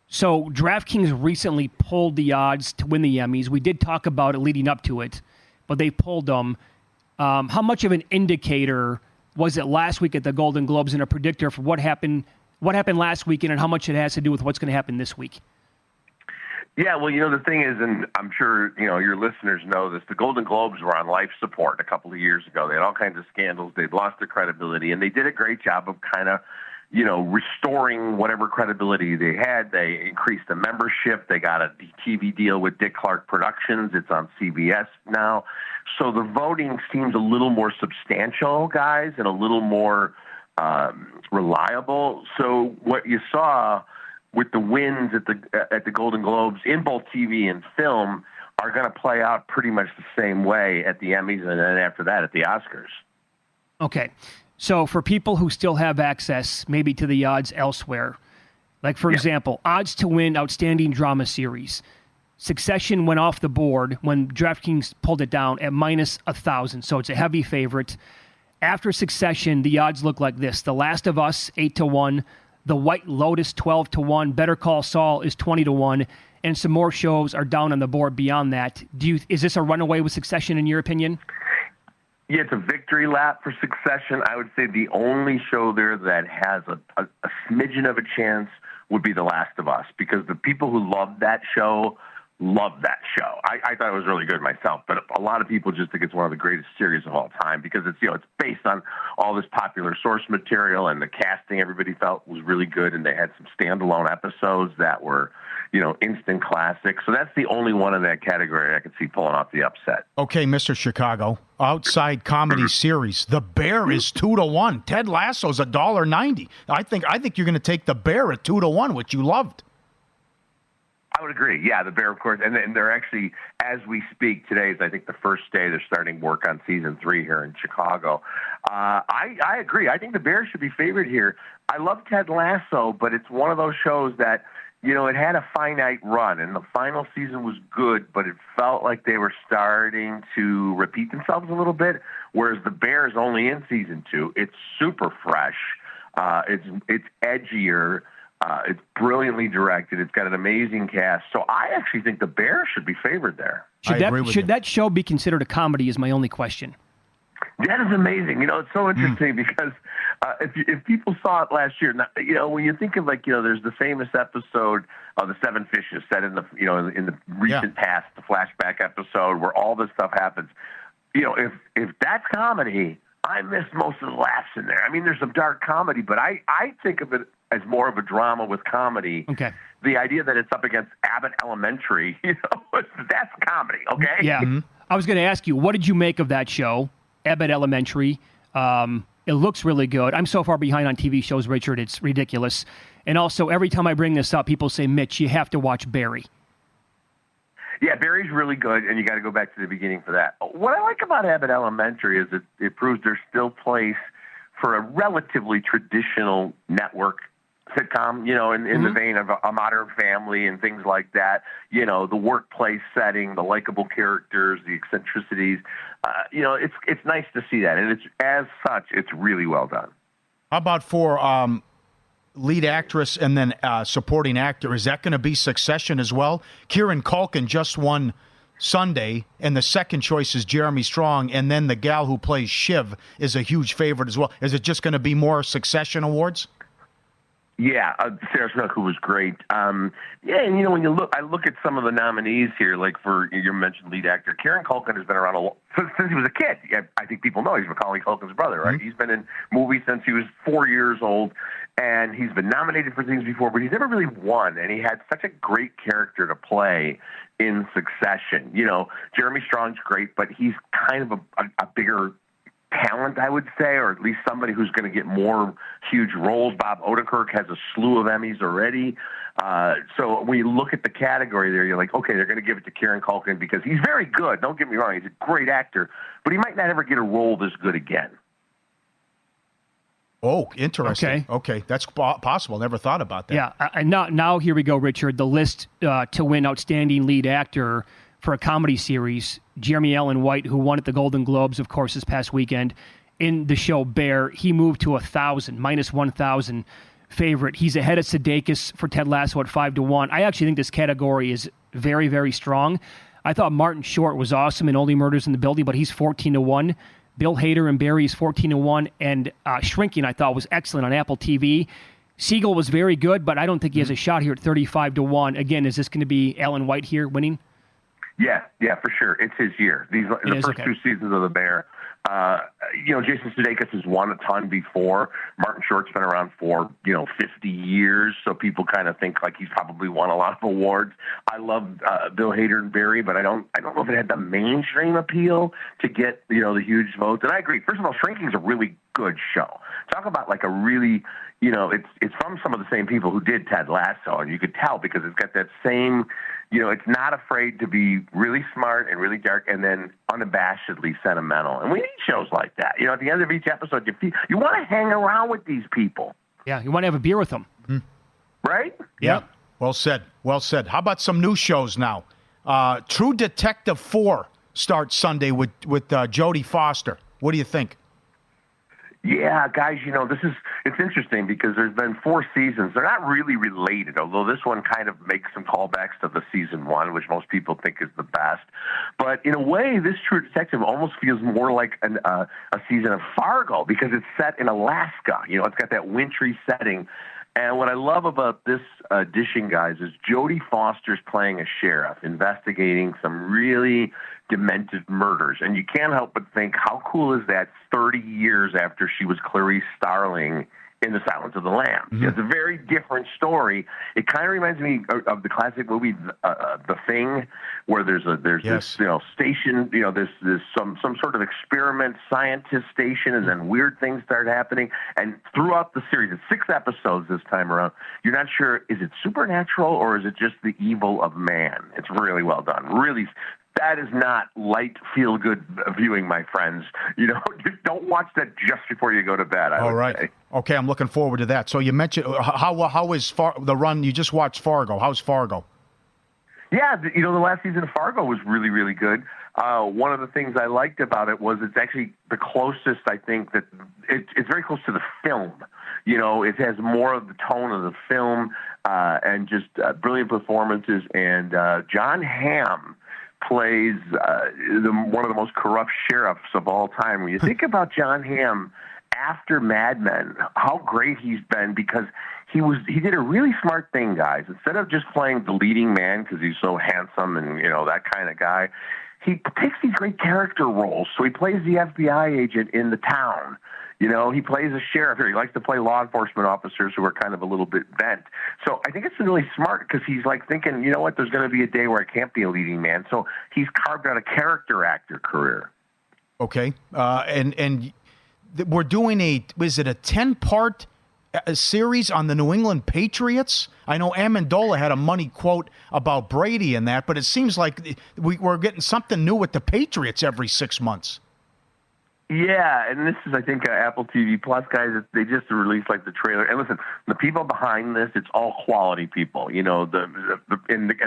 So DraftKings recently pulled the odds to win the Emmys. We did talk about it leading up to it, but they pulled them. How much of an indicator was it last week at the Golden Globes and a predictor for what happened last weekend and how much it has to do with what's going to happen this week? Yeah, well, the thing is, and I'm sure, your listeners know this, the Golden Globes were on life support a couple of years ago. They had all kinds of scandals. They'd lost their credibility, and they did a great job of kind of, restoring whatever credibility they had. They increased the membership. They got a TV deal with Dick Clark Productions. It's on CBS now. So the voting seems a little more substantial, guys, and a little more reliable. So what you saw with the wins at the Golden Globes in both TV and film are going to play out pretty much the same way at the Emmys and then after that at the Oscars. Okay. So for people who still have access maybe to the odds elsewhere, like, for example, odds to win Outstanding Drama Series. Succession went off the board when DraftKings pulled it down at minus 1,000, so it's a heavy favorite. After Succession, the odds look like this. The Last of Us, 8-1. The White Lotus, 12-1. Better Call Saul is 20-1. And some more shows are down on the board beyond that. Is this a runaway with Succession in your opinion? Yeah, it's a victory lap for Succession. I would say the only show there that has a smidgen of a chance would be The Last of Us, because the people who love that show. I thought it was really good myself, but a lot of people just think it's one of the greatest series of all time because it's it's based on all this popular source material, and the casting everybody felt was really good, and they had some standalone episodes that were instant classics. So that's the only one in that category I could see pulling off the upset. Okay, Mr. Chicago, outside comedy series, The Bear is 2-1. Ted Lasso's $1.90. I think you're going to take The Bear at 2-1, which you loved. I would agree. Yeah, The Bear, of course. And they're actually, as we speak, today is, I think, the first day they're starting work on season 3 here in Chicago. I agree. I think The Bear should be favored here. I love Ted Lasso, but it's one of those shows that, it had a finite run, and the final season was good, but it felt like they were starting to repeat themselves a little bit, whereas The Bear is only in season 2. It's super fresh. It's edgier. It's brilliantly directed. It's got an amazing cast. So I actually think The Bear should be favored there. Should that show be considered a comedy is my only question. That is amazing. It's so interesting because if people saw it last year, when you think of there's the famous episode of The Seven Fishes set in the in the recent past, the flashback episode where all this stuff happens. If that's comedy, I missed most of the laughs in there. I mean, there's some dark comedy, but I think of it as more of a drama with comedy. Okay. The idea that it's up against Abbott Elementary, that's comedy, okay? Yeah. Mm-hmm. I was going to ask you, what did you make of that show, Abbott Elementary? It looks really good. I'm so far behind on TV shows, Richard, it's ridiculous. And also, every time I bring this up, people say, Mitch, you have to watch Barry. Yeah, Barry's really good, and you got to go back to the beginning for that. What I like about Abbott Elementary is it proves there's still place for a relatively traditional network sitcom, in the vein of a Modern Family and things like that. The workplace setting, the likable characters, the eccentricities. It's nice to see that, and it's as such, it's really well done. How about for lead actress and then supporting actor? Is that going to be Succession as well? Kieran Culkin just won Sunday, and the second choice is Jeremy Strong, and then the gal who plays Shiv is a huge favorite as well. Is it just going to be more Succession awards? Yeah, Sarah Snook, who was great. And when I look at some of the nominees here, like for you mentioned lead actor, Kieran Culkin has been around since he was a kid. I think people know he's Macaulay Culkin's brother, right? Mm-hmm. He's been in movies since he was 4 years old, and he's been nominated for things before, but he's never really won. And he had such a great character to play in Succession. Jeremy Strong's great, but he's kind of a bigger talent, I would say, or at least somebody who's going to get more huge roles. Bob Odenkirk has a slew of Emmys already. So when you look at the category there, you're like, okay, they're going to give it to Kieran Culkin because he's very good. Don't get me wrong. He's a great actor, but he might not ever get a role this good again. Oh, interesting. Okay. That's possible. Never thought about that. Yeah. And now here we go, Richard. The list to win Outstanding Lead Actor for a comedy series, Jeremy Allen White, who won at the Golden Globes, of course, this past weekend, in the show Bear. He moved to minus 1,000 favorite. He's ahead of Sudeikis for Ted Lasso at 5-1. I actually think this category is very, very strong. I thought Martin Short was awesome in Only Murders in the Building, but he's 14-1. Bill Hader and Barry is 14-1, and Shrinking I thought was excellent on Apple TV. Siegel was very good, but I don't think he has a shot here at 35-1. Again, is this going to be Alan White here winning? Yeah, for sure. It's his year. The first two seasons of The Bear. Jason Sudeikis has won a ton before. Martin Short's been around for 50 years, so people kind of think like he's probably won a lot of awards. I love Bill Hader and Barry, but I don't know if it had the mainstream appeal to get the huge votes. And I agree. First of all, Shrinking's a really good show. Talk about like a really it's from some of the same people who did Ted Lasso, and you could tell because it's got that same. It's not afraid to be really smart and really dark and then unabashedly sentimental. And we need shows like that. At the end of each episode, you want to hang around with these people. Yeah, you want to have a beer with them. Right? Yeah. Well said. How about some new shows now? True Detective 4 starts Sunday with Jodie Foster. What do you think? Yeah, guys, it's interesting because there's been 4 seasons. They're not really related, although this one kind of makes some callbacks to the season 1, which most people think is the best. But in a way, this True Detective almost feels more like a season of Fargo because it's set in Alaska. It's got that wintry setting. And what I love about this audition, guys, is Jodie Foster's playing a sheriff investigating some really demented murders. And you can't help but think, how cool is that 30 years after she was Clarice Starling in The Silence of the Lambs? Mm-hmm. It's a very different story. It kind of reminds me of the classic movie The Thing, where there's this station, there's some sort of experiment scientist station, and then weird things start happening. And throughout the series, it's 6 episodes this time around. You're not sure, is it supernatural or is it just the evil of man? It's really well done. Really. That is not light, feel-good viewing, my friends. Don't watch that just before you go to bed. All right. Say. Okay, I'm looking forward to that. So you mentioned how is the run? You just watched Fargo. How's Fargo? Yeah, the last season of Fargo was really, really good. One of the things I liked about it was it's actually the closest, I think, that it's very close to the film. It has more of the tone of the film and just brilliant performances. And John Hamm plays one of the most corrupt sheriffs of all time. When you think about John Hamm after Mad Men, how great he's been because he did a really smart thing, guys. Instead of just playing the leading man because he's so handsome and that kind of guy, he takes these great character roles. So he plays the FBI agent in the town. He plays a sheriff here. He likes to play law enforcement officers who are kind of a little bit bent. So I think it's really smart because he's like thinking, there's going to be a day where I can't be a leading man. So he's carved out a character actor career. Okay. And we're doing a 10-part series on the New England Patriots? I know Amendola had a money quote about Brady and that, but it seems like we're getting something new with the Patriots every 6 months. Yeah, and this is, I think, Apple TV Plus, guys. They just released like the trailer. And listen, the people behind this, it's all quality people, and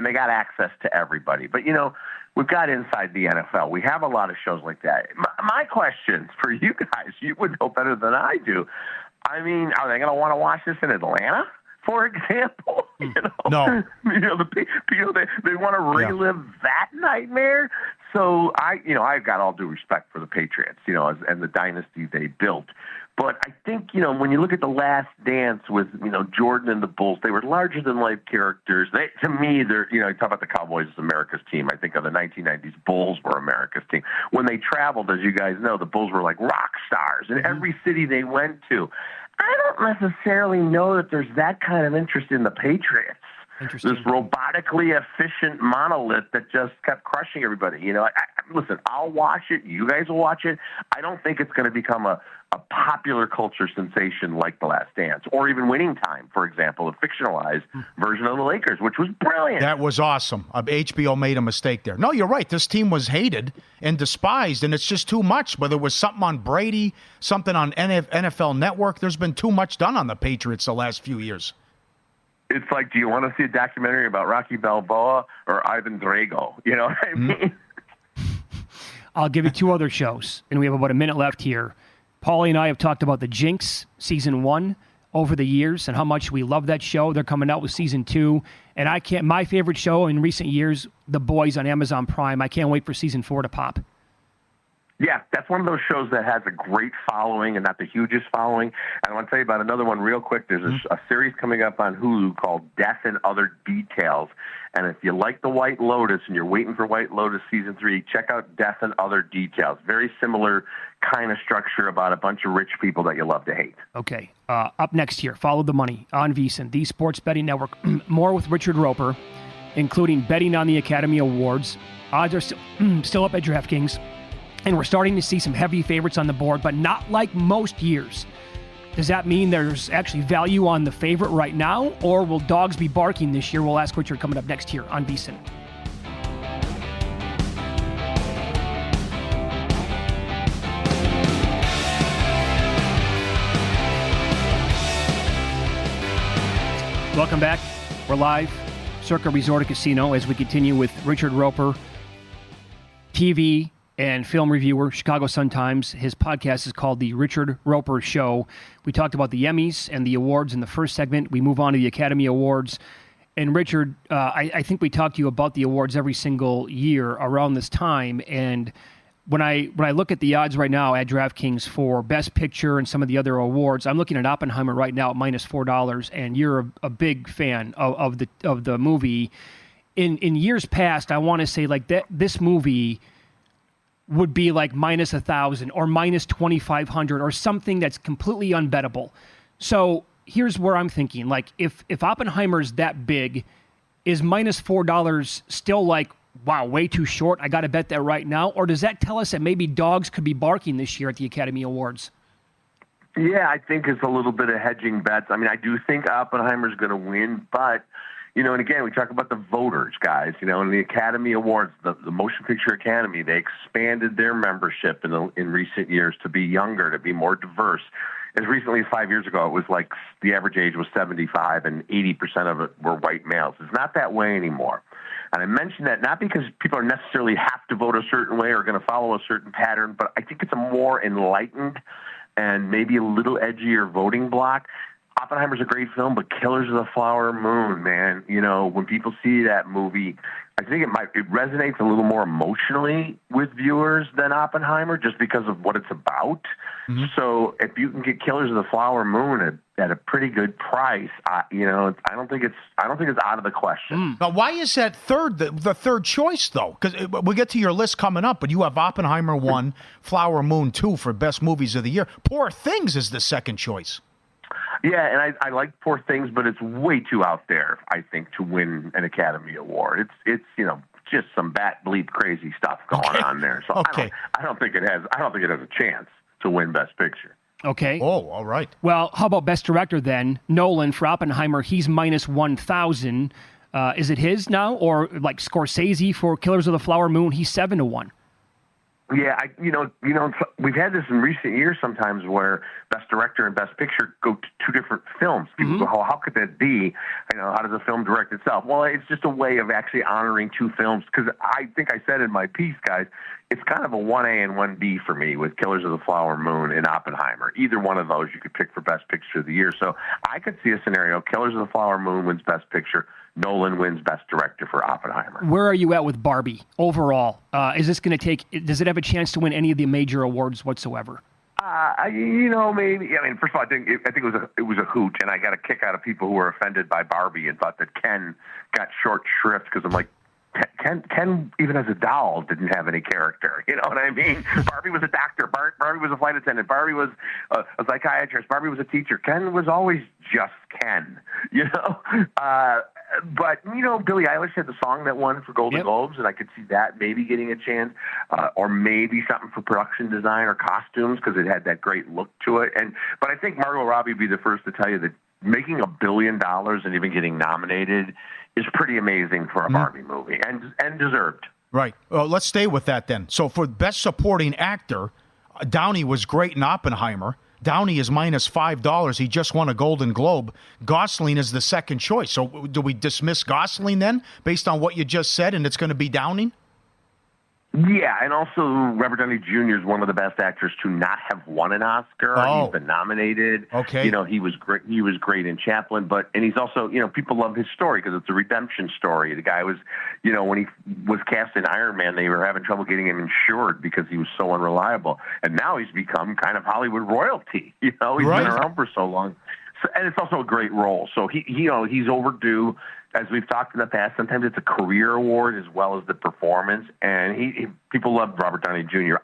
they got access to everybody. But we've got Inside the NFL. We have a lot of shows like that. My question for you guys, you would know better than I do. I mean, are they going to want to watch this in Atlanta, for example? No. They want to relive that nightmare. So I've got all due respect for the Patriots, and the dynasty they built. But I think, when you look at The Last Dance with, Jordan and the Bulls, they were larger than life characters. To me, you talk about the Cowboys as America's team. I think of the 1990s Bulls were America's team. When they traveled, as you guys know, the Bulls were like rock stars in every city they went to. I don't necessarily know that there's that kind of interest in the Patriots. This robotically efficient monolith that just kept crushing everybody. Listen, I'll watch it. You guys will watch it. I don't think it's going to become a popular culture sensation like The Last Dance or even Winning Time, for example, a fictionalized version of the Lakers, which was brilliant. That was awesome. HBO made a mistake there. No, you're right. This team was hated and despised, and it's just too much. Whether it was something on Brady, something on NFL Network, there's been too much done on the Patriots the last few years. It's like, do you want to see a documentary about Rocky Balboa or Ivan Drago? You know what I mean? I'll give you 2 other shows, and we have about a minute left here. Paulie and I have talked about The Jinx, season 1, over the years and how much we love that show. They're coming out with season 2. And my favorite show in recent years, The Boys on Amazon Prime. I can't wait for season 4 to pop. Yeah, that's one of those shows that has a great following and not the hugest following. And I want to tell you about another one real quick. There's a series coming up on Hulu called Death and Other Details. And if you like The White Lotus and you're waiting for White Lotus season 3, check out Death and Other Details. Very similar kind of structure about a bunch of rich people that you love to hate. Okay. Up next here, Follow the Money on VSiN, the Sports Betting Network. More with Richard Roper, including betting on the Academy Awards. Odds are still up at DraftKings. And we're starting to see some heavy favorites on the board, but not like most years. Does that mean there's actually value on the favorite right now, or will dogs be barking this year? We'll ask Richard coming up next here on VSiN. Welcome back. We're live, Circa Resort and Casino, as we continue with Richard Roper, TV and film reviewer, Chicago Sun-Times. His podcast is called The Richard Roper Show. We talked about the Emmys and the awards in the first segment. We move on to the Academy Awards. And Richard, I think we talk to you about the awards every single year around this time. And when I look at the odds right now at DraftKings for Best Picture and some of the other awards, I'm looking at Oppenheimer right now at -$4, and you're a big fan of the movie. In years past, I want to say like that this movie would be like -1,000 or -2,500 or something that's completely unbettable. So here's where I'm thinking, like if Oppenheimer's that big, is -$4 still like, wow, way too short, I got to bet that right now? Or does that tell us that maybe dogs could be barking this year at the Academy Awards? Yeah, I think it's a little bit of hedging bets. I mean, I do think Oppenheimer's going to win, but and again, we talk about the voters, guys. In the Academy Awards, the Motion Picture Academy, they expanded their membership in recent years to be younger, to be more diverse. As recently as 5 years ago, it was like the average age was 75 and 80% of it were white males. It's not that way anymore. And I mention that not because people are necessarily have to vote a certain way or going to follow a certain pattern, but I think it's a more enlightened and maybe a little edgier voting block. Oppenheimer's a great film, but Killers of the Flower Moon, man, when people see that movie, I think it resonates a little more emotionally with viewers than Oppenheimer just because of what it's about. Mm-hmm. So if you can get Killers of the Flower Moon at a pretty good price, I don't think it's out of the question. Now, why is that the third choice though? Because we'll get to your list coming up, but you have Oppenheimer 1, Flower Moon 2 for best movies of the year. Poor Things is the second choice. Yeah, and I like Poor Things, but it's way too out there, I think, to win an Academy Award. It's just some bat bleep crazy stuff going on there. So I don't think it has a chance to win Best Picture. Okay. Oh, all right. Well, how about Best Director then? Nolan for Oppenheimer, he's -1,000. Is it his now, or like Scorsese for Killers of the Flower Moon? He's 7-1. Yeah, we've had this in recent years sometimes where Best Director and Best Picture go to two different films. People go, how could that be? How does a film direct itself? Well, it's just a way of actually honoring two films, because I think I said in my piece, guys, it's kind of a 1A and 1B for me with Killers of the Flower Moon and Oppenheimer. Either one of those you could pick for Best Picture of the year. So I could see a scenario, Killers of the Flower Moon wins Best Picture, Nolan wins Best Director for Oppenheimer. Where are you at with Barbie overall? Is this going to does it have a chance to win any of the major awards whatsoever? Maybe. I mean, first of all, I think it was a hoot, and I got a kick out of people who were offended by Barbie and thought that Ken got short shrift, because I'm like, Ken, even as a doll, didn't have any character. You know what I mean? Barbie was a doctor. Barbie was a flight attendant. Barbie was a psychiatrist. Barbie was a teacher. Ken was always just Ken, But, Billie Eilish had the song that won for Golden Globes, and I could see that maybe getting a chance, or maybe something for production design or costumes, because it had that great look to it. But I think Margot Robbie would be the first to tell you that making $1 billion and even getting nominated is pretty amazing for a Barbie movie, and deserved. Right. Let's stay with that then. So for Best Supporting Actor, Downey was great in Oppenheimer. Downey is -$5. He just won a Golden Globe. Gosling is the second choice. So do we dismiss Gosling then, based on what you just said, and it's going to be Downey? Yeah, and also Robert Downey Jr. is one of the best actors to not have won an Oscar. Oh. He's been nominated. Okay. You know, he was great. He was great in Chaplin, and he's also, you know, people love his story because it's a redemption story. The guy was, you know, when he was cast in Iron Man, they were having trouble getting him insured because he was so unreliable. And now he's become kind of Hollywood royalty. You know, he's been around for so long. So, and it's also a great role. So you know, he's overdue. As we've talked in the past, sometimes it's a career award as well as the performance. And people love Robert Downey Jr.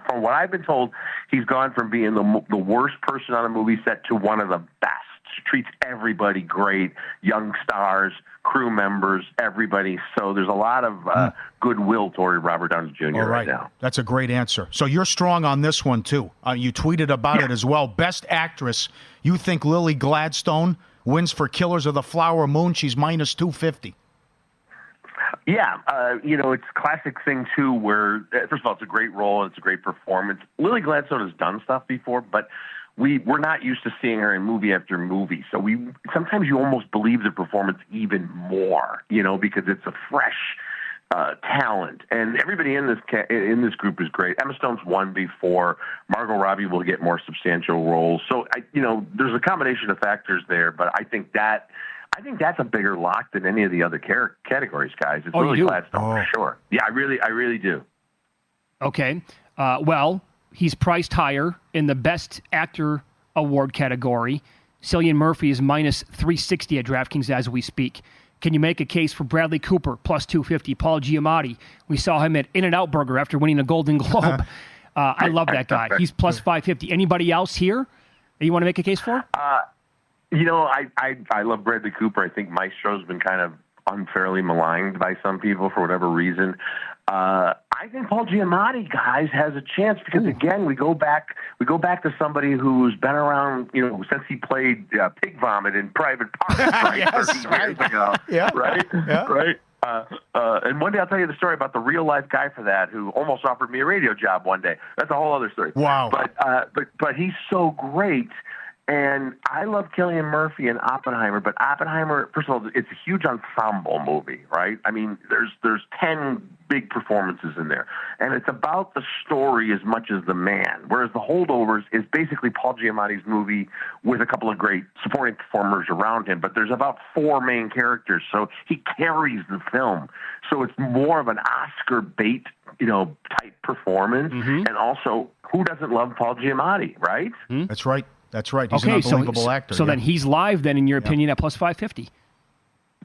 From what I've been told, he's gone from being the worst person on a movie set to one of the best. Treats everybody great, young stars, crew members, everybody. So there's a lot of goodwill toward Robert Downey Jr. right now. That's a great answer. So you're strong on this one, too. You tweeted about it as well. Best actress, you think Lily Gladstone wins for Killers of the Flower Moon? She's minus 250. Yeah, you know, it's a classic thing, too, where, first of all, it's a great role and it's a great performance. Lily Gladstone has done stuff before, but we're not used to seeing her in movie after movie. So sometimes you almost believe the performance even more, you know, because it's a fresh talent. And everybody in this group is great. Emma Stone's won before. Margot Robbie will get more substantial roles. So, you know, there's a combination of factors there, but I think that's a bigger lock than any of the other categories, guys. It's really Gladstone for sure. Yeah, I really do. Okay. Well, he's priced higher in the Best Actor Award category. Cillian Murphy is minus 360 at DraftKings as we speak. Can you make a case for Bradley Cooper, plus 250? Paul Giamatti, we saw him at In-N-Out Burger after winning a Golden Globe. I love that guy. He's plus 550. Anybody else here that you want to make a case for? You know, I love Bradley Cooper. I think Maestro's been kind of unfairly maligned by some people for whatever reason. I think Paul Giamatti, guys, has a chance because again, we go back to somebody who's been around, you know, since he played Pig Vomit in Private Parts, 30 years ago. Yeah. Right. Yeah. Right. And one day I'll tell you the story about the real life guy for that who almost offered me a radio job one day. That's a whole other story. Wow. But he's so great. And I love Cillian Murphy and Oppenheimer, but Oppenheimer, first of all, it's a huge ensemble movie, right? I mean, there's 10 big performances in there, and it's about the story as much as the man, whereas The Holdovers is basically Paul Giamatti's movie with a couple of great supporting performers around him, but there's about 4 main characters, so he carries the film. So it's more of an Oscar bait, you know, type performance, and also, who doesn't love Paul Giamatti, right? That's right. That's right. He's an unbelievable actor. So then he's live then, in your opinion, at plus 550.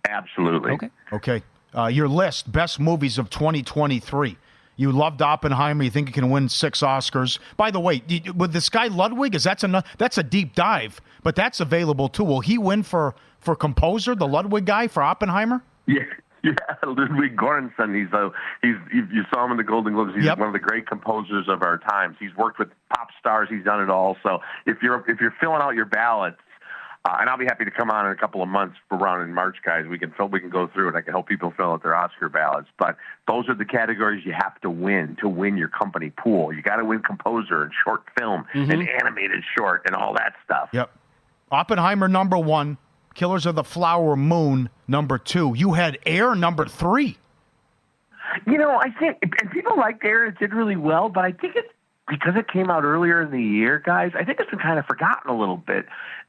Absolutely. Okay. Your list, best movies of 2023. You loved Oppenheimer. You think you can win 6 Oscars. By the way, with this guy Ludwig, that's a deep dive, but that's available too. Will he win for composer, the Ludwig guy, for Oppenheimer? Yeah, Ludwig Göransson. You saw him in the Golden Globes. He's one of the great composers of our times. He's worked with pop stars. He's done it all. So if you're filling out your ballots, and I'll be happy to come on in a couple of months around in March, guys. We can go through it. I can help people fill out their Oscar ballots. But those are the categories you have to win your company pool. You got to win composer and short film and animated short and all that stuff. Yep. Oppenheimer number 1. Killers of the Flower Moon, number 2. You had Air, number 3. You know, I think, and people liked Air, it did really well, but I think it's because it came out earlier in the year, guys, I think it's been kind of forgotten a little bit.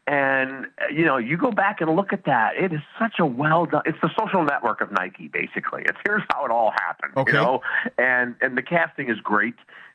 And, you know, you go back and look at that. It is such a well done. It's the Social Network of Nike, basically. Here's how it all happened, you know? And the casting is great.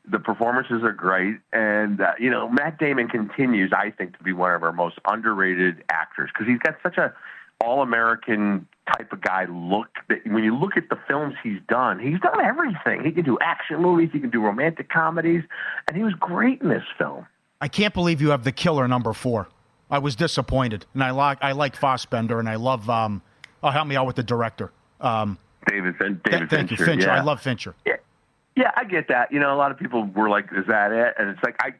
The performances are great. And, you know, Matt Damon continues, I think, to be one of our most underrated actors because he's got such a all-American type of guy look that when you look at the films he's done everything. He can do action movies. He can do romantic comedies. And he was great in this film. I can't believe you have The Killer, number 4. I was disappointed. And I like Fassbender, and I love help me out with the director. David Fincher. Thank you, Fincher. Yeah. I love Fincher. Yeah, I get that. You know, a lot of people were like, is that it? And it's like, as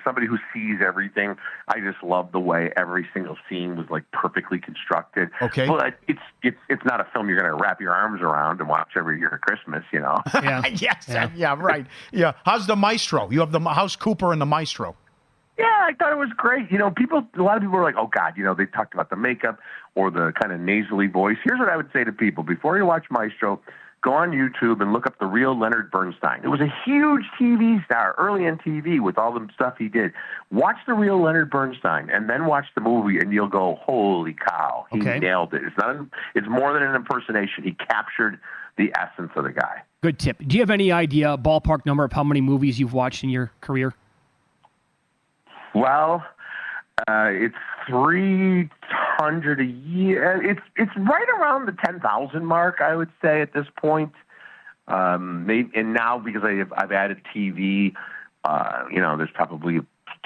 somebody who sees everything, I just love the way every single scene was like perfectly constructed. Okay. But it's not a film you're going to wrap your arms around and watch every year at Christmas, you know? Yeah. Yes. Yeah, right. Yeah. How's the Maestro? You have How's Cooper and the Maestro? Yeah, I thought it was great. You know, a lot of people were like, oh, God, you know, they talked about the makeup or the kind of nasally voice. Here's what I would say to people. Before you watch Maestro, go on YouTube and look up the real Leonard Bernstein. It was a huge TV star early on TV with all the stuff he did. Watch the real Leonard Bernstein and then watch the movie, and you'll go, holy cow, he nailed it. It's more than an impersonation. He captured the essence of the guy. Good tip. Do you have any idea, ballpark number of how many movies you've watched in your career? Well, it's 300 a year. It's right around the 10,000 mark, I would say, at this point. Maybe, and now because I've added TV, there's probably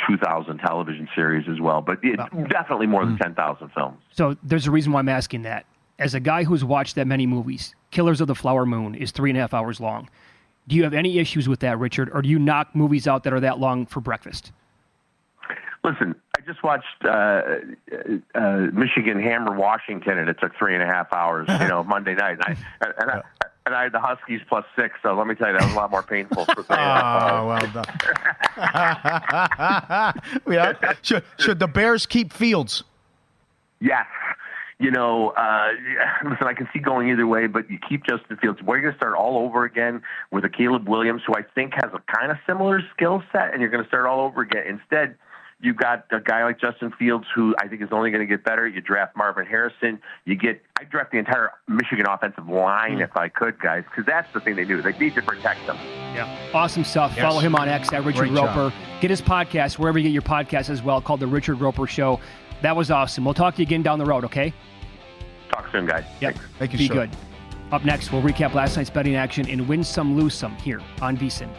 2,000 television series as well. But it's definitely more than 10,000 films. So there's a reason why I'm asking that. As a guy who's watched that many movies, Killers of the Flower Moon is 3.5 hours long. Do you have any issues with that, Richard, or do you knock movies out that are that long for breakfast? Listen, I just watched Michigan Hammer Washington, and it took 3.5 hours, Monday night. And I had the Huskies +6, so let me tell you, that was a lot more painful. For well done. Should the Bears keep Fields? Yes. Listen, I can see going either way, but you keep Justin Fields. We're going to start all over again with a Caleb Williams, who I think has a kind of similar skill set, and you're going to start all over again. Instead, you've got a guy like Justin Fields, who I think is only going to get better. You draft Marvin Harrison. I draft the entire Michigan offensive line if I could, guys, because that's the thing they do. They need to protect them. Yeah. Awesome stuff. Yes. Follow him on X at Richard Great Roper. job. Get his podcast wherever you get your podcast as well, called The Richard Roper Show. That was awesome. We'll talk to you again down the road, okay? Talk soon, guys. Yep. Thanks. Thank you, Be sir. good. Up next, we'll recap last night's betting action and win some, lose some here on VSiN.